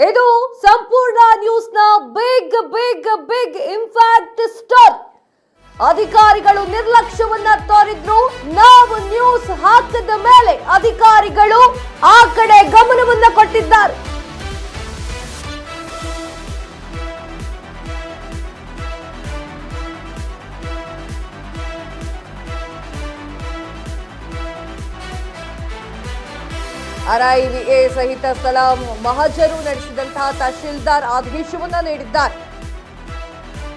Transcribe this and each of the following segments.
ಇದು ಸಂಪೂರ್ಣ ನ್ಯೂಸ್ ನ ಬಿಗ್ ಇಂಪ್ಯಾಕ್ಟ್ ಸ್ಟಾರ್. ಅಧಿಕಾರಿಗಳು ನಿರ್ಲಕ್ಷ್ಯವನ್ನ ತೋರಿದ್ರು. ನಾವು ನ್ಯೂಸ್ ಹಾಕಿದ ಮೇಲೆ ಅಧಿಕಾರಿಗಳು ಆ ಕಡೆ ಗಮನವನ್ನ ಕೊಟ್ಟಿದ್ದಾರೆ. RIVA ಸಹಿತ ಸ್ಥಳ ಮಹಜರು ನಡೆಸಿದಂತಹ ತಹಶೀಲ್ದಾರ್ ಆದೇಶವನ್ನ ನೀಡಿದ್ದಾರೆ.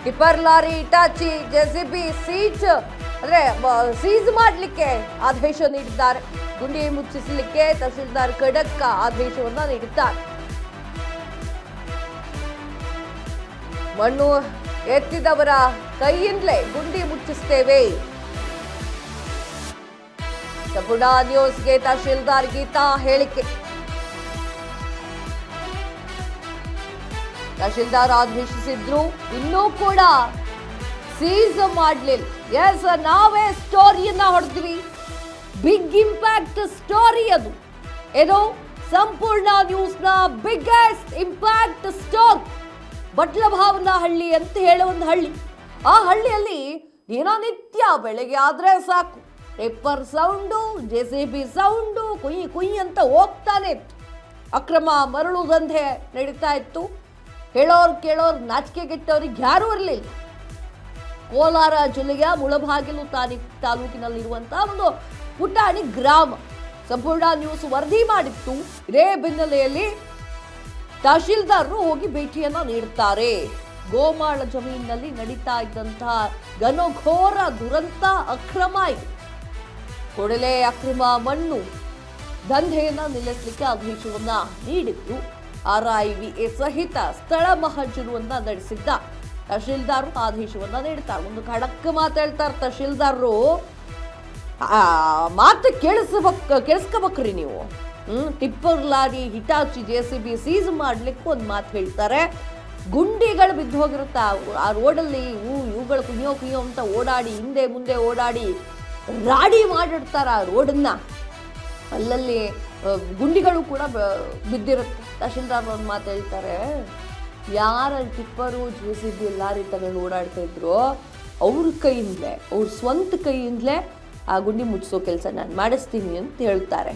Tipper lorry, Hitachi, JCB seize ಮಾಡಲಿಕ್ಕೆ ಆದೇಶ ನೀಡಿದ್ದಾರೆ. ಗುಂಡಿ ಮುಚ್ಚಿಸಲಿಕ್ಕೆ ತಹಶೀಲ್ದಾರ್ ಖಡಕ್ ಆದೇಶವನ್ನ ನೀಡಿದ್ದಾರೆ. ಮಣ್ಣು ಎತ್ತಿದವರ ಕೈಯಿಂದಲೇ ಗುಂಡಿ ಮುಚ್ಚಿಸ್ತೇವೆ. ಸಂಪೂರ್ಣ ನ್ಯೂಸ್ಗೆ ತಹಶೀಲ್ದಾರ್ ಗೀತಾ ಹೇಳಿಕೆ. ತಹಶೀಲ್ದಾರ್ ಆದೇಶಿಸಿದ್ರು, ಇನ್ನೂ ಕೂಡ ಸೀಸ್ ಮಾಡಲಿಲ್ಲ. ಎಸ್, ನಾವೇ ಸ್ಟೋರಿಯನ್ನ ಹೊಡೆದ್ವಿ. ಬಿಗ್ ಇಂಪ್ಯಾಕ್ಟ್ ಸ್ಟೋರಿ ಅದು. ಏನು ಸಂಪೂರ್ಣ ನ್ಯೂಸ್ನ ಬಿಗ್ಗೆಸ್ಟ್ ಇಂಪ್ಯಾಕ್ಟ್ ಸ್ಟೋರಿ. ಬಟ್ಲಭಾವನಹಳ್ಳಿ ಅಂತ ಹೇಳೋ ಒಂದು ಹಳ್ಳಿ. ಆ ಹಳ್ಳಿಯಲ್ಲಿ ದಿನನಿತ್ಯ ಬೆಳಗ್ಗೆ ಆದ್ರೆ ಸಾಕು ಟಿಪ್ಪರ್ ಸೌಂಡು, ಜೆಸಿಬಿ ಸೌಂಡು, ಕುಯ್ ಅಂತ ಹೋಗ್ತಾನೆ ಇತ್ತು. ಅಕ್ರಮ ಮರಳು ದಂಧೆ ನಡೀತಾ ಇತ್ತು. ಹೇಳೋರು ಕೇಳೋರು ನಾಚಿಕೆಗೆಟ್ಟವ್ರಿಗೆ ಯಾರೂ ಇರಲಿಲ್ಲ. ಕೋಲಾರ ಜಿಲ್ಲೆಯ ಮುಳಬಾಗಿಲು ತಾಲೂಕಿನಲ್ಲಿರುವಂತಹ ಒಂದು ಪುಟಾಣಿ ಗ್ರಾಮ. ಸಂಪೂರ್ಣ ನ್ಯೂಸ್ ವರದಿ ಮಾಡಿತ್ತು. ಇದೇ ಬೆನ್ನಲೆಯಲ್ಲಿ ತಹಶೀಲ್ದಾರರು ಹೋಗಿ ಭೇಟಿಯನ್ನ ನೀಡುತ್ತಾರೆ. ಗೋಮಾಳ ಜಮೀನಿನಲ್ಲಿ ನಡೀತಾ ಇದ್ದಂತಹ ಘನಘೋರ ದುರಂತ ಅಕ್ರಮ ಇದೆ. ಕೂಡಲೇ ಅಕ್ರಮ ಮಣ್ಣು ದಂಧೆಯನ್ನ ನಿಲ್ಲಿಸಲಿಕ್ಕೆ ಆದೇಶವನ್ನ ನೀಡಿದ್ದು. RIVA ಸಹಿತ ಸ್ಥಳ ಮಹಜರುವನ್ನ ನಡೆಸಿದ್ದ ತಹಶೀಲ್ದಾರ್ ಆದೇಶವನ್ನ ನೀಡ್ತಾರೆ. ಒಂದು ಖಡಕ್ ಮಾತಾಡ್ತಾರೆ ತಹಶೀಲ್ದಾರರು. ಮಾತು ಕೇಳಿಸ್ಕೋಬೇಕ್ರಿ ನೀವು. Tipper lorry, Hitachi, JCB seize ಮಾಡ್ಲಿಕ್ಕೆ ಒಂದು ಮಾತು ಹೇಳ್ತಾರೆ. ಗುಂಡಿಗಳು ಬಿದ್ದು ಹೋಗಿರುತ್ತಾ ಆ ರೋಡಲ್ಲಿ. ಇವುಗಳು ಕುಯ್ಯೋ ಅಂತ ಓಡಾಡಿ ಹಿಂದೆ ಮುಂದೆ ಓಡಾಡಿ ರಾಡಿ ಮಾಡಿಡ್ತಾರ ಆ ರೋಡನ್ನ. ಅಲ್ಲಲ್ಲಿ ಗುಂಡಿಗಳು ಕೂಡ ಬಿದ್ದಿರುತ್ತೆ. ತಹಶೀಲ್ದಾರ್ ಒಂದು ಮಾತು ಹೇಳ್ತಾರೆ, ಯಾರ ಟಿಪ್ಪರು, ಜೆಸಿಬಿ ಲಾರಿ ತಗೊಂಡು ಓಡಾಡ್ತಾ ಇದ್ರು ಅವ್ರ ಕೈಯಿಂದಲೇ, ಅವ್ರ ಸ್ವಂತ ಕೈಯಿಂದಲೇ ಆ ಗುಂಡಿ ಮುಚ್ಚಿಸೋ ಕೆಲಸ ನಾನು ಮಾಡಿಸ್ತೀನಿ ಅಂತ ಹೇಳ್ತಾರೆ.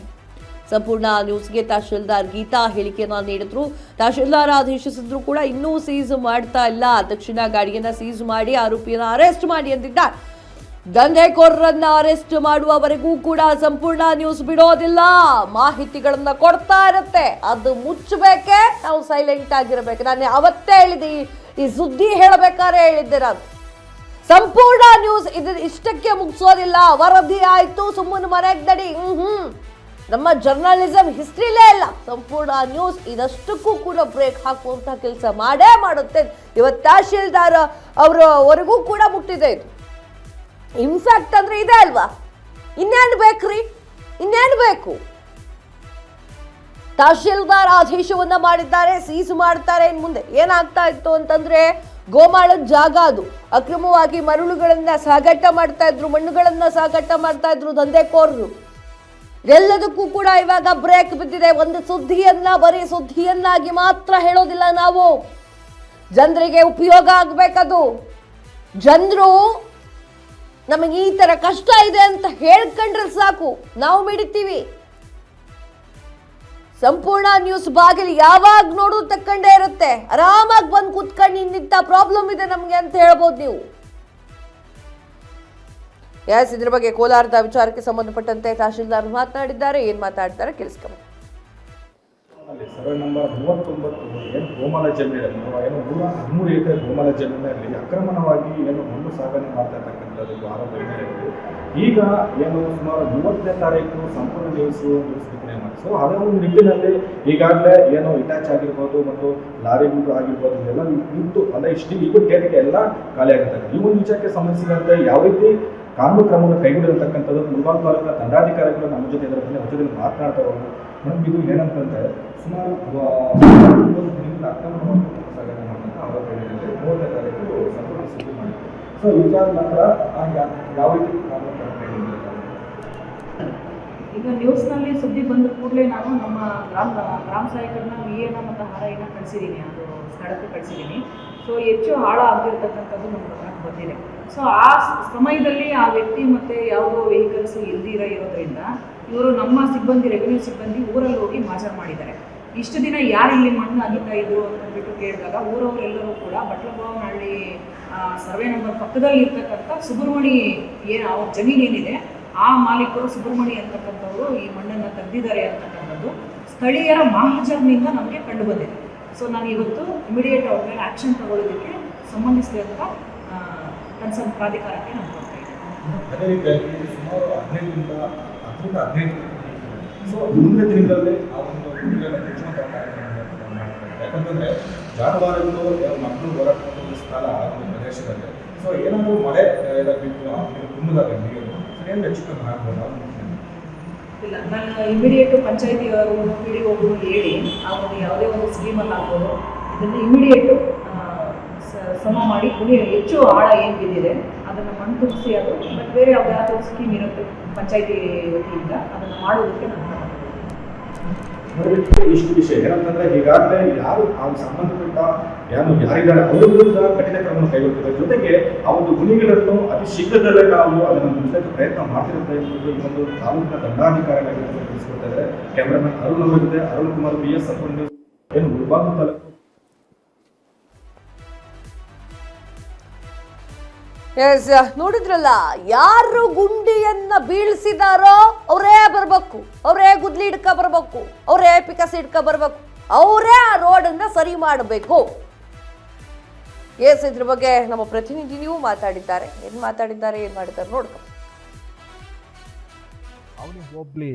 ಸಂಪೂರ್ಣ ನ್ಯೂಸ್ಗೆ ತಹಶೀಲ್ದಾರ್ ಗೀತಾ ಹೇಳಿಕೆಯನ್ನ ನೀಡಿದ್ರು. ತಹಶೀಲ್ದಾರ್ ಆದೇಶಿಸಿದ್ರು ಕೂಡ ಇನ್ನೂ ಸೀಸ್ ಮಾಡ್ತಾ ಇಲ್ಲ. ತಕ್ಷಣ ಗಾಡಿಯನ್ನ ಸೀಸ್ ಮಾಡಿ ಆರೋಪಿಯನ್ನ ಅರೆಸ್ಟ್ ಮಾಡಿ ಅಂದಿದ್ದಾರೆ. ದಂಧೆಕೋರರನ್ನ ಅರೆಸ್ಟ್ ಮಾಡುವವರೆಗೂ ಕೂಡ ಸಂಪೂರ್ಣ ನ್ಯೂಸ್ ಬಿಡೋದಿಲ್ಲ. ಮಾಹಿತಿಗಳನ್ನ ಕೊಡ್ತಾ ಇರುತ್ತೆ. ಅದು ಮುಚ್ಚಬೇಕೆ, ನಾವು ಸೈಲೆಂಟ್ ಆಗಿರ್ಬೇಕು. ನಾನು ಅವತ್ತೇ ಹೇಳಿದ್ದೆ, ಈ ಸುದ್ದಿ ಹೇಳಬೇಕಾದ್ರೆ ಹೇಳಿದ್ದೆ ನಾನು. ಸಂಪೂರ್ಣ ನ್ಯೂಸ್ ಇಷ್ಟಕ್ಕೆ ಮುಗಿಸೋದಿಲ್ಲ. ವರದಿ ಆಯ್ತು, ಸುಮ್ಮನೆ ಮನೆಗೆ ನಡಿ. ನಮ್ಮ ಜರ್ನಲಿಸಂ ಹಿಸ್ಟ್ರಿಲೇ ಇಲ್ಲ. ಸಂಪೂರ್ಣ ನ್ಯೂಸ್ ಇದಷ್ಟಕ್ಕೂ ಕೂಡ ಬ್ರೇಕ್ ಹಾಕುವಂತ ಕೆಲಸ ಮಾಡೇ ಮಾಡುತ್ತೆ. ಇವತ್ತು ತಹಶೀಲ್ದಾರ್ ಅವರವರೆಗೂ ಕೂಡ ಮುಟ್ಟಿದೆ ಇದು. ಇನ್ಫ್ಯಾಕ್ಟ್ ಅಂದ್ರೆ ಇದೆ ಅಲ್ವಾ, ಇನ್ನೇನು ಬೇಕ್ರಿ, ಇನ್ನೇನು ಬೇಕು? ತಹಶೀಲ್ದಾರ್ ಆದೇಶವನ್ನ ಮಾಡಿದ್ದಾರೆ, ಸೀಸ್ ಮಾಡ್ತಾರೆ. ಇನ್ ಮುಂದೆ ಏನಾಗ್ತಾ ಇತ್ತು ಅಂತಂದ್ರೆ, ಗೋಮಾಳದ ಜಾಗ ಅದು. ಅಕ್ರಮವಾಗಿ ಮರಳುಗಳನ್ನ ಸಾಗಾಟ ಮಾಡ್ತಾ ಇದ್ರು, ಮಣ್ಣುಗಳನ್ನ ಸಾಗಾಟ ಮಾಡ್ತಾ ಇದ್ರು ದಂಧೆಕೋರರು. ಎಲ್ಲದಕ್ಕೂ ಕೂಡ ಇವಾಗ ಬ್ರೇಕ್ ಬಿದ್ದಿದೆ. ಒಂದು ಸುದ್ದಿಯನ್ನ ಬರೀ ಸುದ್ದಿಯನ್ನಾಗಿ ಮಾತ್ರ ಹೇಳೋದಿಲ್ಲ ನಾವು. ಜನರಿಗೆ ಉಪಯೋಗ ಆಗ್ಬೇಕದು. ಜನರು ನಮಗೆ ಈ ತರ ಕಷ್ಟ ಇದೆ ಅಂತ ಹೇಳ್ಕೊಂಡ್ರೆ ಸಾಕು, ನಾವು ಮಿಡಿತೀವಿ. ಸಂಪೂರ್ಣ ನ್ಯೂಸ್ ಬಾಗಿಲು ಯಾವಾಗ ನೋಡು ತಕ್ಕಂಡೇ ಇರುತ್ತೆ. ಆರಾಮಾಗಿ ಬಂದು ಕೂತ್ಕೊಂಡು ಇನ್ನಿಂತ ಪ್ರಾಬ್ಲಮ್ ಇದೆ ನಮ್ಗೆ ಅಂತ ಹೇಳ್ಬೋದು ನೀವು. ಇದ್ರ ಬಗ್ಗೆ ಕೋಲಾರದ ವಿಚಾರಕ್ಕೆ ಸಂಬಂಧಪಟ್ಟಂತೆ ತಹಶೀಲ್ದಾರ್ ಮಾತನಾಡಿದ್ದಾರೆ. ಏನ್ ಮಾತಾಡ್ತಾರೆ ಕೇಳಿಸ್ಕೊಂಡು. ಸರ್ವೆ ನಂಬರ್ 39 ಏನು ಗೋಮಾಳ ಜಮೀನಲ್ಲಿ ಏನು 113 ಎಕರೆ ಗೋಮಾಳ ಜಮೀನಲ್ಲಿ ಅಕ್ರಮಣವಾಗಿ ಏನು ಮಣ್ಣು ಸಾಗಣೆ ಮಾಡ್ತಾ ಇರ್ತಕ್ಕಂಥದ್ದು ಆರೋಪ ಇದೆ. ಈಗ ಏನು ಸುಮಾರು 30ನೇ ತಾರೀಕು ಸಂಪೂರ್ಣ ನ್ಯೂಸ್ ಬಿತ್ತನೆ ಮಾಡಿ. ಸೊ ಅದರ ಒಂದು ನಿಟ್ಟಿನಲ್ಲಿ ಈಗಾಗಲೇ ಏನು ಇಟಾಚ್ ಆಗಿರ್ಬೋದು ಮತ್ತು ಲಾರಿಗಳು ಆಗಿರ್ಬೋದು ಇದೆಲ್ಲ ಇತ್ತು ಅಲ್ಲ, ಈಗ ಡೇಟಿಗೆ ಎಲ್ಲ ಖಾಲಿ ಆಗಿರ್ತಾರೆ. ಈ ಒಂದು ವಿಚಾರಕ್ಕೆ ಸಂಬಂಧಿಸಿದಂತೆ ಯಾವ ರೀತಿ ಕಾನೂನು ಕ್ರಮವನ್ನು ಕೈಗೊಂಡಿರತಕ್ಕಂಥದ್ದು ಮುಳಬಾಗಿಲು ತಾಲೂಕಿನ ದಂಡಾಧಿಕಾರಿಗಳು ನಮ್ಮ ಜೊತೆ ಇದರ ಬಗ್ಗೆ ಹೊಸದಲ್ಲಿ ಮಾತನಾಡ್ತಾ ಹೋಗೋದು. ನಮ್ಗೆ ಇದು ಏನಂತಂದರೆ ಸುಮಾರು ಅಕ್ರಮವಾಗಿ ಸಾಗಣೆ ಮಾಡ್ತಂತ ಅವರ ಕೈಯಲ್ಲಿ 30ನೇ ತಾರೀಕು ಸಂಪೂರ್ಣ ಸುದ್ದಿ ಮಾಡಿದ್ರು. ಸೊ ವಿಚಾರ ನಂತರ ಯಾವ ರೀತಿ ಕಾನೂನು ಕ್ರಮ ಕೈಗೊಂಡಿರ್ತಾರೆ ಈಗ ನ್ಯೂಸ್ನಲ್ಲಿ ಸುದ್ದಿ ಬಂದ ಕೂಡಲೇ ನಾನು ನಮ್ಮ ಗ್ರಾಮ ಸಹಾಯಕರನ್ನ ವಿಎನ ಮತ್ತು ಹಾರೈನ ಕಳಿಸಿದ್ದೀನಿ, ಅದು ಸ್ಥಳಕ್ಕೆ ಕಳಿಸಿದ್ದೀನಿ. ಸೊ ಹೆಚ್ಚು ಆಳ ಆಗಿರ್ತಕ್ಕಂಥದ್ದು ನಮ್ಮ ಗಮನಕ್ಕೆ ಬಂದಿದೆ. ಸೊ ಆ ಸಮಯದಲ್ಲಿ ಆ ವ್ಯಕ್ತಿ ಮತ್ತು ಯಾವುದೋ ವೆಹಿಕಲ್ಸ್ ಇರೋದ್ರಿಂದ ಇವರು ನಮ್ಮ ಸಿಬ್ಬಂದಿ, ರೆವಿನ್ಯೂ ಸಿಬ್ಬಂದಿ ಊರಲ್ಲಿ ಹೋಗಿ ಮಾಜರ್ ಮಾಡಿದ್ದಾರೆ. ಇಷ್ಟು ದಿನ ಯಾರು ಇಲ್ಲಿ ಮಣ್ಣು ಅಗಿತಾ ಇದ್ರು ಅಂತಂದ್ಬಿಟ್ಟು ಕೇಳಿದಾಗ ಊರವರೆಲ್ಲರೂ ಕೂಡ ಬಟ್ಲಭವನಹಳ್ಳಿ ಸರ್ವೆ ನಂಬರ್ ಪಕ್ಕದಲ್ಲಿ ಇರ್ತಕ್ಕಂಥ ಸುಬ್ರಹ್ಮಣಿ ಅವ್ರ ಜಮೀನು ಏನಿದೆ ಆ ಮಾಲೀಕರು ಸುಬ್ರಹ್ಮಣಿ ಅಂತಕ್ಕಂಥವ್ರು ಈ ಮಣ್ಣನ್ನು ತೆಗೆದಿದ್ದಾರೆ ಅಂತಕ್ಕಂಥದ್ದು ಸ್ಥಳೀಯರ ಮಾಹಜರ್ನಿಂದ ನಮಗೆ ಕಂಡು ಬಂದಿದೆ. ಸೊ ನಾನು ಇವತ್ತು ಇಮಿಡಿಯೇಟ್ ಅವ್ರ ಮೇಲೆ ಆ್ಯಕ್ಷನ್ ತಗೊಳ್ಳೋದಕ್ಕೆ ಸಂಬಂಧಿಸಿದಂಥ ಕನ್ಸರ್ನ್ ಪ್ರಾಧಿಕಾರಕ್ಕೆ ನಾನು ಕೊಡ್ತಾ ಇದ್ದೀನಿ. ಅದೇ ರೀತಿಯಾಗಿ ಸುಮಾರು 15 ಸೊ ಮುಂದಿನ ದಿನಗಳಲ್ಲಿ ಆ ಒಂದು ಹೆಚ್ಚಿನ ಯಾಕಂತಂದರೆ ಜಾನುವಾರುಗಳು ಮಕ್ಕಳು ಹೊರಟು ಸ್ಥಳ ಒಂದು ಪ್ರದೇಶದಲ್ಲಿ ಸೊ ಏನಾದರೂ ಮಳೆ ಬಿದ್ದು ತುಂಬಿದಾಗ ನೀರು ಏನು ಹೆಚ್ಚು ಮಾಡ್ಬೋದು. ಇಲ್ಲ, ನಾನು ಇಮಿಡಿಯೇಟು ಪಂಚಾಯತಿಯವರು PDO ಹೇಳಿ ಆ ಒಂದು ಯಾವುದೇ ಒಂದು ಸ್ಕೀಮಲ್ಲಿ ಆಗ್ಬೋದು ಇದನ್ನು ಇಮಿಡಿಯೇಟು ಸಮ ಮಾಡಿ ಹೆಚ್ಚು ಆಳ ಏನು ಬಿದ್ದಿದೆ ಅದನ್ನು ಮಣ್ಣು ತುಂಬಿಸಿ ಅದು ಬಟ್ ಬೇರೆ ಯಾವುದಾದ್ರೂ ಸ್ಕೀಮ್ ಇರುತ್ತೆ ಪಂಚಾಯತಿ ವತಿಯಿಂದ ಅದನ್ನು ಮಾಡೋದಕ್ಕೆ ನಾನು ಇಷ್ಟು ವಿಷಯ ಏನಂತಂದ್ರೆ ಈಗಾಗಲೇ ಯಾರು ಅವ್ರಿಗೆ ಸಂಬಂಧಪಟ್ಟ ಯಾರಿದ್ದಾರೆ ಅವರ ವಿರುದ್ಧ ಕಠಿಣ ಕ್ರಮವನ್ನು ಕೈಗೊಳ್ತಿದ್ದಾರೆ. ಜೊತೆಗೆ ಆ ಒಂದು ಗುಣಿಗಳನ್ನು ಅತಿ ಶೀಘ್ರದಲ್ಲೇ ನಾವು ಅದನ್ನು ಮುಚ್ಚಕ್ಕೆ ಪ್ರಯತ್ನ ಮಾಡ್ತಿರುತ್ತೆ ಎಂಬುದು ಈ ಒಂದು ತಾಲೂಕಿನ ದಂಡಾಧಿಕಾರಿಗಳಾಗಿ ತಿಳಿಸ್ಕೊಡ್ತಾ ಇದ್ದಾರೆ. ಕ್ಯಾಮ್ರಾಮನ್ ಅರುಣ್ ಅವರಿದೆ, ಅರುಣ್ ಕುಮಾರ್ BS ಏನು ವಿಭಾಗ ತಾಲೂಕು. ಎಸ್, ನೋಡಿದ್ರಲ್ಲ, ಯಾರು ಗುಂಡಿಯನ್ನ ಬೀಳ್ಸಿದಾರೋ ಅವರೇ ಬರ್ಬೇಕು, ಅವರೇ ಗುದ್ಲಿ ಹಿಡ್ಕ ಬರ್ಬೇಕು, ಅವರೇ ಪಿಕಸ್ ಹಿಡ್ಕ ಬರ್ಬೇಕು, ಅವರೇ ಆ ರೋಡನ್ನ ಸರಿ ಮಾಡಬೇಕು. ಎಸ್, ಇದ್ರ ಬಗ್ಗೆ ನಮ್ಮ ಪ್ರತಿನಿಧಿನಿಯೂ ಮಾತಾಡಿದ್ದಾರೆ. ಏನ್ ಮಾಡಿದ್ದಾರೆ ನೋಡ್ಕೊ. ಅವನಿ ಹೋಬ್ಳಿ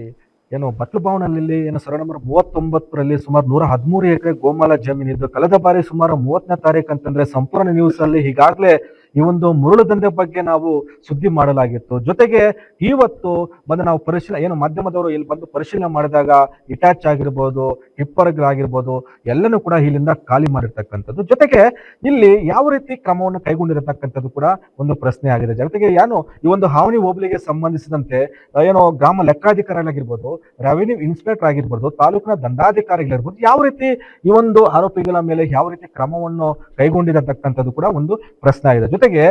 ಬಟ್ಲಭವನಹಳ್ಳಿ ಸರ್ವೆ ನಂಬರ್ 39ರಲ್ಲಿ ಸುಮಾರು 113 ಎಕರೆ ಗೋಮಾಲ ಜಮೀನಿದ್ದು ಕಳೆದ ಬಾರಿ ಸುಮಾರು 30ನೇ ತಾರೀಕು ಅಂತಂದ್ರೆ ಸಂಪೂರ್ಣ ನ್ಯೂಸ್ ಅಲ್ಲಿ ಈಗಾಗಲೇ ಈ ಒಂದು ಮುರುಳು ದಂಧೆ ಬಗ್ಗೆ ನಾವು ಸುದ್ದಿ ಮಾಡಲಾಗಿತ್ತು. ಜೊತೆಗೆ ಇವತ್ತು ಬಂದು ನಾವು ಪರಿಶೀಲನೆ ಮಾಧ್ಯಮದವರು ಇಲ್ಲಿ ಬಂದು ಪರಿಶೀಲನೆ ಮಾಡಿದಾಗ ಇಟ್ಯಾಚ್ ಆಗಿರ್ಬೋದು, ಟಿಪ್ಪರ್ಗಳಾಗಿರ್ಬೋದು ಎಲ್ಲನೂ ಕೂಡ ಇಲ್ಲಿಂದ ಖಾಲಿ ಮಾಡಿರ್ತಕ್ಕಂಥದ್ದು. ಜೊತೆಗೆ ಇಲ್ಲಿ ಯಾವ ರೀತಿ ಕ್ರಮವನ್ನು ಕೈಗೊಂಡಿರತಕ್ಕಂಥದ್ದು ಕೂಡ ಒಂದು ಪ್ರಶ್ನೆ ಆಗಿದೆ. ಜೊತೆಗೆ ಈ ಒಂದು ಹಾವನಿ ಹೋಬಳಿಗೆ ಸಂಬಂಧಿಸಿದಂತೆ ಗ್ರಾಮ ಲೆಕ್ಕಾಧಿಕಾರಿಗಳಾಗಿರ್ಬೋದು, ರೆವಿನ್ಯೂ ಇನ್ಸ್ಪೆಕ್ಟರ್ ಆಗಿರ್ಬೋದು, ತಾಲೂಕಿನ ದಂಡಾಧಿಕಾರಿಗಳಿರ್ಬೋದು, ಯಾವ ರೀತಿ ಈ ಒಂದು ಆರೋಪಿಗಳ ಮೇಲೆ ಯಾವ ರೀತಿ ಕ್ರಮವನ್ನು ಕೈಗೊಂಡಿರತಕ್ಕಂಥದ್ದು ಕೂಡ ಒಂದು ಪ್ರಶ್ನೆ ಆಗಿದೆ. ಜೊತೆಗೆ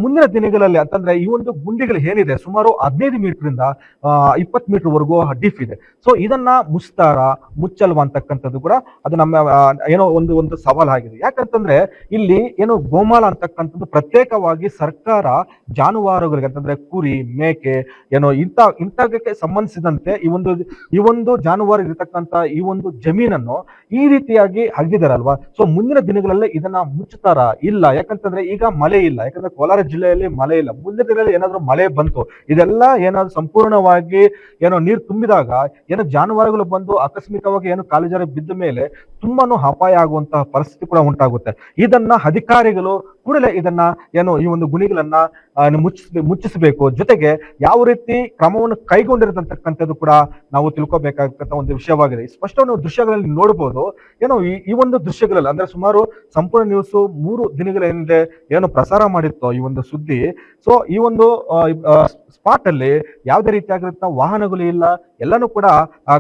ಮುಂದಿನ ದಿನಗಳಲ್ಲಿ ಅಂತಂದ್ರೆ ಈ ಒಂದು ಗುಂಡಿಗಳು ಏನಿದೆ ಸುಮಾರು 15 ಮೀಟರ್ನಿಂದ 20 ಮೀಟರ್ ವರೆಗೂ ಡೀಪ್ ಇದೆ. ಸೊ ಇದನ್ನ ಮುಚ್ಚಲ್ವಾ ಅಂತಕ್ಕಂಥದ್ದು ಕೂಡ ಅದು ನಮ್ಮ ಒಂದು ಸವಾಲಾಗಿದೆ. ಯಾಕಂತಂದ್ರೆ ಇಲ್ಲಿ ಗೋಮಾಲ ಅಂತಕ್ಕಂಥದ್ದು ಪ್ರತ್ಯೇಕವಾಗಿ ಸರ್ಕಾರ ಜಾನುವಾರುಗಳಿಗೆ ಅಂತಂದ್ರೆ ಕುರಿ, ಮೇಕೆ ಇಂಥಕ್ಕೆ ಸಂಬಂಧಿಸಿದಂತೆ ಈ ಒಂದು ಜಾನುವಾರು ಇರತಕ್ಕಂತ ಈ ಒಂದು ಜಮೀನನ್ನು ಈ ರೀತಿಯಾಗಿ ಅಗಿದಾರಲ್ವಾ. ಸೊ ಮುಂದಿನ ದಿನಗಳಲ್ಲಿ ಇದನ್ನ ಮುಚ್ಚುತ್ತಾರ ಇಲ್ಲ, ಯಾಕಂತಂದ್ರೆ ಈಗ ಮಳೆ ಇಲ್ಲ, ಯಾಕಂದ್ರೆ ಕೋಲಾರ ಜಿಲ್ಲೆಯಲ್ಲಿ ಮಳೆ ಇಲ್ಲ. ಮುಂದಿನ ದಿನದಲ್ಲಿ ಏನಾದ್ರು ಮಳೆ ಬಂತು, ಇದೆಲ್ಲ ಏನಾದ್ರು ಸಂಪೂರ್ಣವಾಗಿ ನೀರು ತುಂಬಿದಾಗ ಜಾನುವಾರುಗಳು ಬಂದು ಆಕಸ್ಮಿಕವಾಗಿ ಕಾಲುಜಾರಿ ಬಿದ್ದ ಮೇಲೆ ತುಂಬಾನು ಅಪಾಯ ಆಗುವಂತಹ ಪರಿಸ್ಥಿತಿ ಕೂಡ ಉಂಟಾಗುತ್ತೆ. ಇದನ್ನ ಅಧಿಕಾರಿಗಳು ಕೂಡಲೇ ಇದನ್ನ ಈ ಒಂದು ಗುಣಿಗಳನ್ನ ಮುಚ್ಚಿಸಬೇಕು. ಜೊತೆಗೆ ಯಾವ ರೀತಿ ಕ್ರಮವನ್ನು ಕೈಗೊಂಡಿರತಕ್ಕಂಥದ್ದು ಕೂಡ ನಾವು ತಿಳ್ಕೊಬೇಕಾಗಂತ ಒಂದು ವಿಷಯವಾಗಿದೆ. ಸ್ಪಷ್ಟವಾಗಿ ದೃಶ್ಯಗಳಲ್ಲಿ ನೋಡಬಹುದು. ಈ ಒಂದು ದೃಶ್ಯಗಳಲ್ಲಿ ಅಂದ್ರೆ ಸುಮಾರು ಸಂಪೂರ್ಣ ನ್ಯೂಸ್ 3 ದಿನಗಳ ಹಿಂದೆ ಪ್ರಸಾರ ಮಾಡಿತ್ತು ಈ ಒಂದು ಸುದ್ದಿ. ಸೊ ಈ ಒಂದು ಸ್ಪಾಟ್ ಅಲ್ಲಿ ಯಾವುದೇ ರೀತಿಯಾಗಿರುತ್ತ ವಾಹನಗಳು ಇಲ್ಲ, ಎಲ್ಲಾನು ಕೂಡ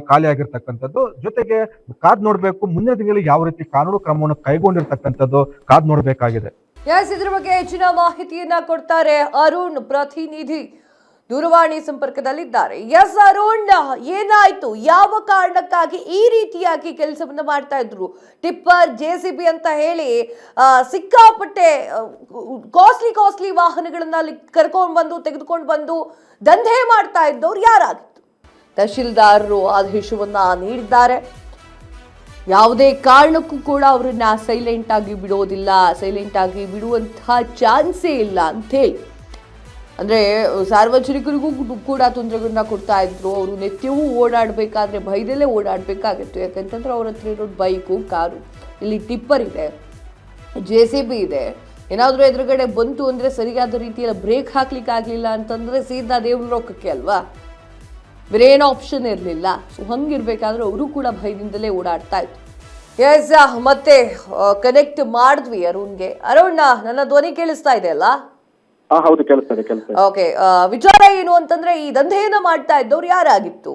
ಖಾಲಿ ಆಗಿರ್ತಕ್ಕಂಥದ್ದು. ಜೊತೆಗೆ ಕಾದ್ ನೋಡ್ಬೇಕು, ಮುಂದಿನ ದಿನಗಳಲ್ಲಿ ಯಾವ ರೀತಿ ಕಾನೂನು ಕ್ರಮವನ್ನು ಕೈಗೊಂಡಿರ್ತಕ್ಕಂಥದ್ದು ಕಾದ್ ನೋಡ್ಬೇಕಾಗಿದೆ. ಎಸ್, ಇದ್ರ ಬಗ್ಗೆ ಹೆಚ್ಚಿನ ಮಾಹಿತಿಯನ್ನ ಕೊಡ್ತಾರೆ ಅರುಣ್, ಪ್ರತಿನಿಧಿ ದೂರವಾಣಿ ಸಂಪರ್ಕದಲ್ಲಿದ್ದಾರೆ. ಎಸ್ ಅರುಣ್, ಏನಾಯ್ತು? ಯಾವ ಕಾರಣಕ್ಕಾಗಿ ಈ ರೀತಿಯಾಗಿ ಕೆಲಸವನ್ನ ಮಾಡ್ತಾ ಇದ್ರು? ಟಿಪ್ಪರ್, JCB ಅಂತ ಹೇಳಿ ಸಿಕ್ಕಾಪಟ್ಟೆ ಕಾಸ್ಟ್ಲಿ ವಾಹನಗಳನ್ನ ತೆಗೆದುಕೊಂಡು ಬಂದು ದಂಧೆ ಮಾಡ್ತಾ ಇದ್ದವ್ರು ಯಾರಾಗಿತ್ತು? ತಹಶೀಲ್ದಾರರು ಆದೇಶವನ್ನ ನೀಡಿದ್ದಾರೆ. ಯಾವುದೇ ಕಾರಣಕ್ಕೂ ಕೂಡ ಅವ್ರನ್ನ ಸೈಲೆಂಟ್ ಆಗಿ ಬಿಡೋದಿಲ್ಲ, ಸೈಲೆಂಟ್ ಆಗಿ ಬಿಡುವಂತಹ ಚಾನ್ಸೇ ಇಲ್ಲ ಅಂತೇಳಿ. ಅಂದರೆ ಸಾರ್ವಜನಿಕರಿಗೂ ಕೂಡ ತೊಂದರೆಗಳನ್ನ ಕೊಡ್ತಾ ಇದ್ರು. ಅವರು ನಿತ್ಯವೂ ಓಡಾಡಬೇಕಾದ್ರೆ ಭಯದಲ್ಲೇ ಓಡಾಡಬೇಕಾಗಿತ್ತು. ಯಾಕಂತಂದ್ರೆ ಅವ್ರ ಹತ್ರ ಇರೋದು ಬೈಕು, ಕಾರು, ಇಲ್ಲಿ ಟಿಪ್ಪರ್ ಇದೆ, JCB ಇದೆ. ಏನಾದರೂ ಎದುರುಗಡೆ ಬಂತು ಅಂದರೆ ಸರಿಯಾದ ರೀತಿಯಲ್ಲಿ ಬ್ರೇಕ್ ಹಾಕ್ಲಿಕ್ಕೆ ಆಗಲಿಲ್ಲ ಅಂತಂದರೆ ಸೀದಾ ದೇವ್ರ ರೊಕ್ಕಕ್ಕೆ ಅಲ್ವಾ, ಬೇರೇನೋ ಆಪ್ಷನ್ ಇರಲಿಲ್ಲ. ಸೊ ಹಂಗಿರ್ಬೇಕಾದ್ರೆ ಅವರು ಕೂಡ ಭಯದಿಂದಲೇ ಓಡಾಡ್ತಾ ಇತ್ತು. ಎಸ್, ಮತ್ತೆ ಕನೆಕ್ಟ್ ಮಾಡಿದ್ವಿ ಅರುಣ್ಗೆ. ಅರುಣ್, ನನ್ನ ಧ್ವನಿ ಕೇಳಿಸ್ತಾ ಇದೆ ಅಲ್ಲ? ಹೌದು, ಕೇಳಿಸ್ತದೆ. ಓಕೆ, ವಿಚಾರ ಏನು ಅಂತಂದ್ರೆ ಈ ದಂಧೆಯನ್ನ ಮಾಡ್ತಾ ಇದ್ದವ್ರು ಯಾರಾಗಿತ್ತು?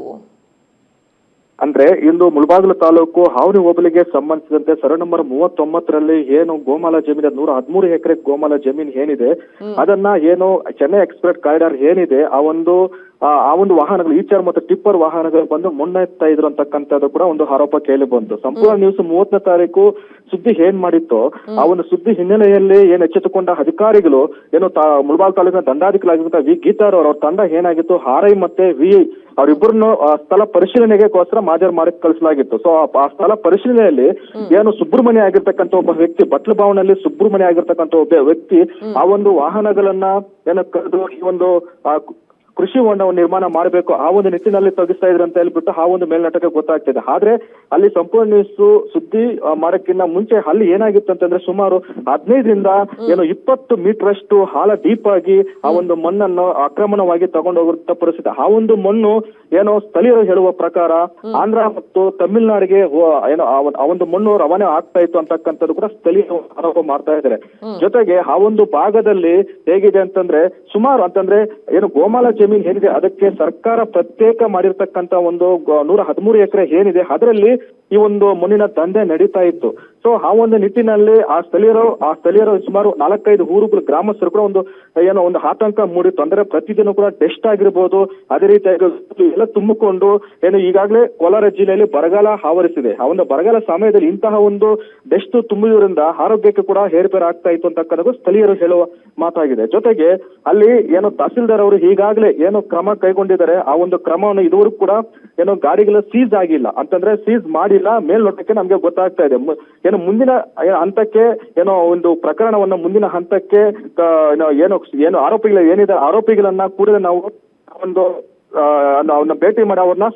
ಅಂದ್ರೆ ಇಂದು ಮುಳಬಾಗಿಲು ತಾಲೂಕು ಹಾವನಿ ಹೋಬಳಿಗೆ ಸಂಬಂಧಿಸಿದಂತೆ ಸರ್ವೆ ನಂಬರ್ 39ರಲ್ಲಿ ಏನು ಗೋಮಾಲ ಜಮೀನು 113 ಎಕರೆ ಗೋಮಾಲ ಜಮೀನು ಏನಿದೆ, ಅದನ್ನ ಏನು ಚೆನ್ನೈ ಎಕ್ಸ್ಪ್ರೆಸ್ ಕಾರಿಡಾರ್ ಏನಿದೆ ಆ ಒಂದು ವಾಹನಗಳು ಈಚರ್ ಮತ್ತು ಟಿಪ್ಪರ್ ವಾಹನಗಳು ಬಂದು ಮುನ್ನೆತ್ತಾ ಇದ್ರು ಅಂತಕ್ಕಂಥದ್ದು ಕೂಡ ಒಂದು ಆರೋಪ ಕೇಳಿ ಬಂತು. ಸಂಪೂರ್ಣ ನ್ಯೂಸ್ 30ನೇ ತಾರೀಕು ಸುದ್ದಿ ಏನ್ ಮಾಡಿತ್ತು, ಆ ಒಂದು ಸುದ್ದಿ ಹಿನ್ನೆಲೆಯಲ್ಲಿ ಏನ್ ಎಚ್ಚೆತ್ತುಕೊಂಡ ಅಧಿಕಾರಿಗಳು ಏನು ಮುಳಬಾಗಿಲು ತಾಲೂಕಿನ ದಂಡಾಧಿಕಾರಿಗಳಾಗಿದ್ದ ವಿ ಗೀತಾರ್ ಅವ್ರ ತಂಡ ಏನಾಗಿತ್ತು, RI ಮತ್ತೆ VI ಅವರಿಬ್ಬರನ್ನು ಸ್ಥಳ ಪರಿಶೀಲನೆಗೋಸ್ಕರ ಹಾಜರು ಮಾಡಿ ಕಳಿಸಲಾಗಿತ್ತು. ಸೊ ಆ ಸ್ಥಳ ಪರಿಶೀಲನೆಯಲ್ಲಿ ಏನು ಸುಬ್ರಹ್ಮಣ್ಯ ಆಗಿರ್ತಕ್ಕಂಥ ಒಬ್ಬ ವ್ಯಕ್ತಿ, ಬಟ್ಲು ಭಾವನಲ್ಲಿ ಸುಬ್ರಹ್ಮಣ್ಯ ಆಗಿರ್ತಕ್ಕಂಥ ಒಬ್ಬ ವ್ಯಕ್ತಿ ಆ ಒಂದು ವಾಹನಗಳನ್ನ ಏನು ಕರೆದು ಈ ಒಂದು ಕೃಷಿ ಹೊಂಡವನ್ನು ನಿರ್ಮಾಣ ಮಾಡಬೇಕು ಆ ಒಂದು ನಿಟ್ಟಿನಲ್ಲಿ ತೊಗಿಸ್ತಾ ಇದ್ರು ಅಂತ ಹೇಳ್ಬಿಟ್ಟು ಆ ಒಂದು ಮೇಲ್ನೋಟಕ್ಕೆ ಗೊತ್ತಾಗ್ತಿದೆ. ಆದ್ರೆ ಅಲ್ಲಿ ಸಂಪೂರ್ಣ ನ್ಯೂಸ್ ಸುದ್ದಿ ಮಾಡಕ್ಕಿಂತ ಮುಂಚೆ ಅಲ್ಲಿ ಏನಾಗಿತ್ತು ಅಂತಂದ್ರೆ ಸುಮಾರು 15ರಿಂದ 20 ಮೀಟರ್ ಅಷ್ಟು ಆಳ ಡೀಪ್ ಆಗಿ ಆ ಒಂದು ಮಣ್ಣನ್ನು ಆಕ್ರಮಣವಾಗಿ ತಗೊಂಡೋಗಿರುವಂತ ಪರಿಸ್ಥಿತಿ. ಆ ಒಂದು ಮಣ್ಣು ಏನೋ ಸ್ಥಳೀಯರು ಹೇಳುವ ಪ್ರಕಾರ ಆಂಧ್ರ ಮತ್ತು ತಮಿಳುನಾಡಿಗೆ ಏನೋ ಆ ಒಂದು ಮಣ್ಣು ರವಾನೆ ಆಗ್ತಾ ಇತ್ತು ಅಂತಕ್ಕಂಥದ್ದು ಕೂಡ ಸ್ಥಳೀಯರು ಆರೋಪ ಮಾಡ್ತಾ ಇದ್ದಾರೆ. ಜೊತೆಗೆ ಆ ಒಂದು ಭಾಗದಲ್ಲಿ ಹೇಗಿದೆ ಅಂತಂದ್ರೆ ಸುಮಾರು ಅಂತಂದ್ರೆ ಏನು ಗೋಮಾಲ ಜಮೀನ್ ಏನಿದೆ ಅದಕ್ಕೆ ಸರ್ಕಾರ ಪ್ರತ್ಯೇಕ ಮಾಡಿರ್ತಕ್ಕಂತ ಒಂದು 113 ಎಕರೆ ಏನಿದೆ ಅದರಲ್ಲಿ ಈ ಒಂದು ಮಣ್ಣಿನ ದಂಧೆ ನಡೀತಾ ಇತ್ತು. ಸೊ ಆ ಒಂದು ನಿಟ್ಟಿನಲ್ಲಿ ಆ ಸ್ಥಳೀಯರು ಸುಮಾರು 4-5 ಊರುಗಳು ಗ್ರಾಮಸ್ಥರು ಕೂಡ ಒಂದು ಆತಂಕ ಮೂಡಿತ್ತು. ಅಂದ್ರೆ ಪ್ರತಿದಿನ ಕೂಡ ಡಸ್ಟ್ ಆಗಿರ್ಬೋದು, ಅದೇ ರೀತಿಯಾಗಿ ಎಲ್ಲ ತುಂಬಿಕೊಂಡು ಏನು ಈಗಾಗಲೇ ಕೋಲಾರ ಜಿಲ್ಲೆಯಲ್ಲಿ ಬರಗಾಲ ಆವರಿಸಿದೆ. ಆ ಒಂದು ಬರಗಾಲ ಸಮಯದಲ್ಲಿ ಇಂತಹ ಒಂದು ಡಸ್ಟ್ ತುಂಬಿದ್ರಿಂದ ಆರೋಗ್ಯಕ್ಕೆ ಕೂಡ ಏರುಪೇರು ಆಗ್ತಾ ಇತ್ತು ಅಂತಕ್ಕಂಥದ್ದು ಸ್ಥಳೀಯರು ಹೇಳುವ ಮಾತಾಗಿದೆ. ಜೊತೆಗೆ ಅಲ್ಲಿ ಏನು ತಹಸೀಲ್ದಾರ್ ಅವರು ಈಗಾಗಲೇ ಏನು ಕ್ರಮ ಕೈಗೊಂಡಿದ್ದಾರೆ, ಆ ಒಂದು ಕ್ರಮವನ್ನು ಇದುವರೆಗೂ ಕೂಡ ಏನೋ ಗಾಡಿಗಳ ಸೀಸ್ ಆಗಿಲ್ಲ ಅಂತಂದ್ರೆ ಸೀಸ್ ಮಾಡಿಲ್ಲ, ಮೇಲ್ನೋಟಕ್ಕೆ ನಮ್ಗೆ ಗೊತ್ತಾಗ್ತಾ ಇದೆ. ಏನು ಮುಂದಿನ ಹಂತಕ್ಕೆ ಏನೋ ಒಂದು ಪ್ರಕರಣವನ್ನ ಮುಂದಿನ ಹಂತಕ್ಕೆ ಏನು ಆರೋಪಿಗಳು ಏನಿದೆ ಆರೋಪಿಗಳನ್ನ ಕೂಡಲೇ ನಾವು ಒಂದು ಅವ್ರನ್ನ ಭೇಟಿ ಮಾಡಿ ಅವ್ರನ್ನ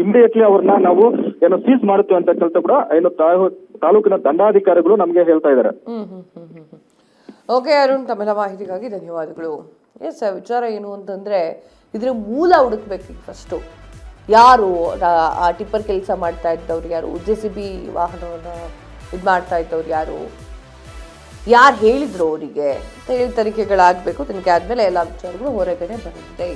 ಇಮಿಡಿಯೇಟ್ಲಿ ಅವ್ರನ್ನ ನಾವು ಏನೋ ಸೀಸ್ ಮಾಡುತ್ತೇವೆ ಅಂತ ಕೆಲಸ ಕೂಡ ಏನು ತಾಲೂಕಿನ ದಂಡಾಧಿಕಾರಿಗಳು ನಮ್ಗೆ ಹೇಳ್ತಾ ಇದ್ದಾರೆ. ಓಕೆ ಅರುಣ್, ತಮ್ಮೆಲ್ಲ ಮಾಹಿತಿಗಾಗಿ ಧನ್ಯವಾದಗಳು. ಎಸ್, ವಿಚಾರ ಏನು ಅಂತಂದ್ರೆ ಇದ್ರ ಮೂಲ ಹುಡುಕ್ಬೇಕು ಫಸ್ಟು. ಯಾರು ಆ ಟಿಪ್ಪರ್ ಕೆಲಸ ಮಾಡ್ತಾ ಇದ್ದವ್ರು ಯಾರು, JCB ವಾಹನವನ್ನು ಇದು ಮಾಡ್ತಾ ಇದ್ದವ್ರು ಯಾರು ಹೇಳಿದ್ರು ಅವರಿಗೆ ಅಂತ ಹೇಳಿ ತನಿಖೆಗಳಾಗಬೇಕು. ತನಿಖೆ ಆದಮೇಲೆ ಎಲ್ಲ ವಿಚಾರಗಳು ಹೊರಗಡೆ ಬರುತ್ತೆ.